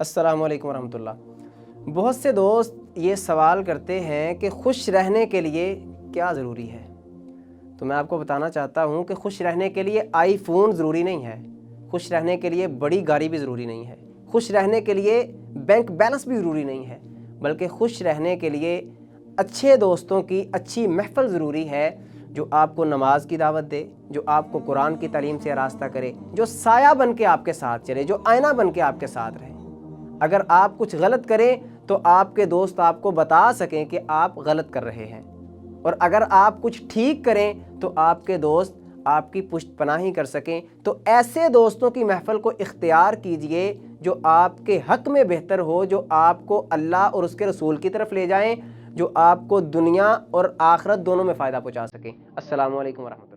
अस्सलामु अलैकुम वरहमतुल्लाह। बहुत से दोस्त ये सवाल करते हैं कि खुश रहने के लिए क्या ज़रूरी है। तो मैं आपको बताना चाहता हूँ कि खुश रहने के लिए आईफोन ज़रूरी नहीं है, खुश रहने के लिए बड़ी गाड़ी भी ज़रूरी नहीं है, खुश रहने के लिए बैंक बैलेंस भी ज़रूरी नहीं है, बल्कि खुश रहने के लिए अच्छे दोस्तों की अच्छी महफ़िल ज़रूरी है, जो आपको नमाज की दावत दे, जो आपको कुरान की तालीम से रास्ता करे, जो साया बन के आपके साथ चले, जो आईना बन के आपके साथ रहे। अगर आप कुछ गलत करें तो आपके दोस्त आपको बता सकें कि आप गलत कर रहे हैं, और अगर आप कुछ ठीक करें तो आपके दोस्त आपकी पुष्टपनाही कर सकें। तो ऐसे दोस्तों की महफ़िल को इख्तियार कीजिए जो आपके हक़ में बेहतर हो, जो आपको अल्लाह और उसके रसूल की तरफ ले जाएं, जो आपको दुनिया और आखिरत दोनों में फ़ायदा पहुँचा सकें। अस्सलामु अलैकुम वरहमतुल्लाह।